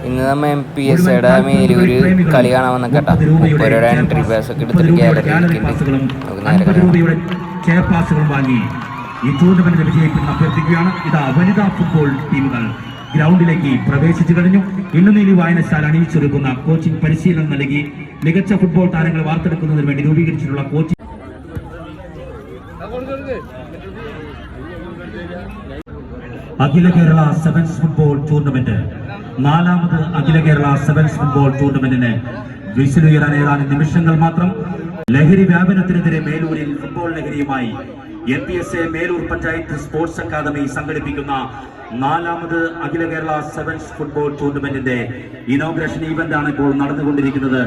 ഇന്ന് നമ്മൾ MPS മേലൂര് കളി കാണാൻ വന്ന കേട്ടാ. ഓരോരോ എൻട്രി പാസ് ഒക്കെ എടുത്തിട്ട് വാങ്ങി ഈ ടൂർണമെന്റിൽ വിജയിക്കുന്ന അഭ്യർത്ഥിക്കുകയാണ്. ഇതാ വനിതാ ഫുട്ബോൾ ടീമുകൾ ഗ്രൗണ്ടിലേക്ക് പ്രവേശിച്ചു കഴിഞ്ഞു. എണ്ണുനീലി വായനശാല അണിയിച്ചൊരുക്കുന്ന കോച്ചിംഗ് പരിശീലനം നൽകി മികച്ച ഫുട്ബോൾ താരങ്ങൾ വാർത്തെടുക്കുന്നതിന് വേണ്ടി രൂപീകരിച്ചിട്ടുള്ള കോച്ചിംഗ് അഖില കേരള സെവൻസ് ഫുട്ബോൾ ടൂർണമെന്റ് 4ാമത് അഖില കേരള സെവൻസ് ഫുട്ബോൾ ടൂർണമെന്റിന് വിസിലുയരാൻ ഏതാനും നിമിഷങ്ങൾ മാത്രം. ലഹരി വ്യാപനത്തിനെതിരെ മേലൂരിൽ ഫുട്ബോൾ ലഹരിയുമായി MPSA Meloor panchayat sports academy സംഘടിപ്പിക്കുന്ന 4ാമത് അഖില കേരള സെവൻസ് ഫുട്ബോൾ ടൂർണമെന്റിന്റെ ഇനോഗ്രേഷൻ ഈവന്റ് ആണ് ഇപ്പോൾ നടന്നുകൊണ്ടിരിക്കുന്നത്.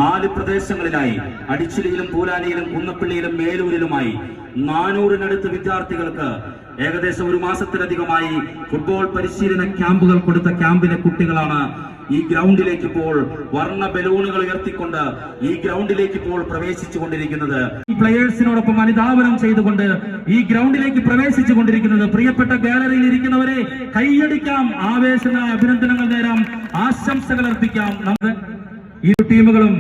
4 പ്രദേശങ്ങളിലായി അടിച്ചിലിയിലും പൂലാനിയിലും കുന്നപ്പള്ളിയിലും മേലൂരിലുമായി 400-നടുത്ത് വിദ്യാർത്ഥികൾക്ക് ഏകദേശം 1 മാസത്തിലധികമായി ഫുട്ബോൾ പരിശീലന ക്യാമ്പുകൾ കൊടുത്ത ക്യാമ്പിലെ കുട്ടികളാണ് ഈ ഗ്രൗണ്ടിലേക്ക് ഇപ്പോൾ വർണ്ണ ബലൂണുകൾ ഉയർത്തിക്കൊണ്ട് ഈ ഗ്രൗണ്ടിലേക്ക് ഇപ്പോൾ പ്രവേശിച്ചു കൊണ്ടിരിക്കുന്നത്. ഈ പ്ലെയേഴ്സിനോടൊപ്പം അനുധാവനം ചെയ്തുകൊണ്ട് ഈ ഗ്രൗണ്ടിലേക്ക് പ്രവേശിച്ചു കൊണ്ടിരിക്കുന്നത്. പ്രിയപ്പെട്ട ഗാലറിയിൽ ഇരിക്കുന്നവരെ കൈയടിക്കാം, ആവേശമായ അഭിനന്ദനങ്ങൾ നേരാം, ആശംസകൾ അർപ്പിക്കാം. നമുക്ക് ഇരു ടീമുകളും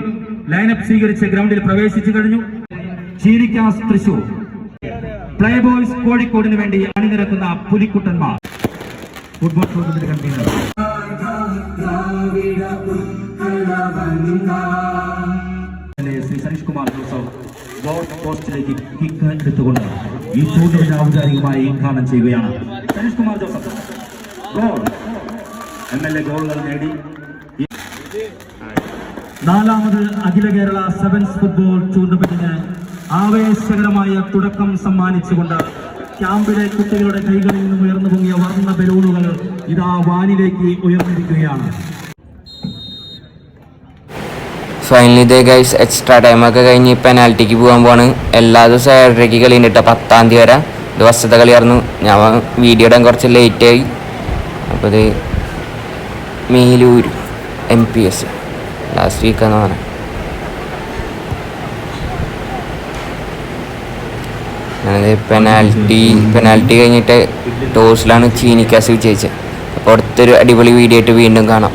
ലൈനപ്പ് സ്വീകരിച്ച് ഗ്രൗണ്ടിൽ പ്രവേശിച്ചു കഴിഞ്ഞു. ചീനിക്കാസ് തൃശൂർ, പ്ലേ ബോയ്സ് കോഴിക്കോടിന് വേണ്ടി അണിനിരക്കുന്ന പുലിക്കുട്ടന്മാർ football tournament convener Shri Saneesh Kumar Joseph goal പോസ്റ്റിലേക്ക് കിക്ക് എടുത്തുകൊണ്ട് ഈ ടൂർണമെന്റ് ഔപചാരികമായി ഉദ്ഘാടനം ചെയ്യുകയാണ്. സനീഷ് കുമാർ ജോസഫ് ഗോൾ MLA ഗോളുകൾ നേടി 4ാമത് അഖില കേരള സെവൻസ് ഫുട്ബോൾ ടൂർണമെന്റിന് ആവേശകരമായ തുടക്കം സമ്മാനിച്ചുകൊണ്ട് ക്യാമ്പിലെ കുട്ടികളുടെ കൈകളിൽ നിന്നും ഉയർന്നു പൊങ്ങിയ വർണ്ണ ബലൂണുകൾ ഇതാ വാനിലേക്ക് ഉയർന്നിരിക്കുകയാണ്. ഫൈനലി ഇതേ ഗൈസ് എക്സ്ട്രാ ടൈമൊക്കെ കഴിഞ്ഞ് പെനാൽറ്റിക്ക് പോകാൻ പോവാണ്. എല്ലാ ദിവസവും 7:30 കളി ഉണ്ട്. 10ാം തീയതി വരെ ഇത് വർഷത്തെ കളിയായിരുന്നു. ഞാൻ വീഡിയോ ഇടാൻ കുറച്ച് ലേറ്റായി. അപ്പോൾ ഇത് മേലൂർ MPS ലാസ്റ്റ് വീക്കാന്ന് പറഞ്ഞത്. പെനാൽറ്റി കഴിഞ്ഞിട്ട് ടോസിലാണ് ചീനിക്കാസ് വിജയിച്ചത്. അപ്പോൾ അടുത്തൊരു അടിപൊളി വീഡിയോ ആയിട്ട് വീണ്ടും കാണാം.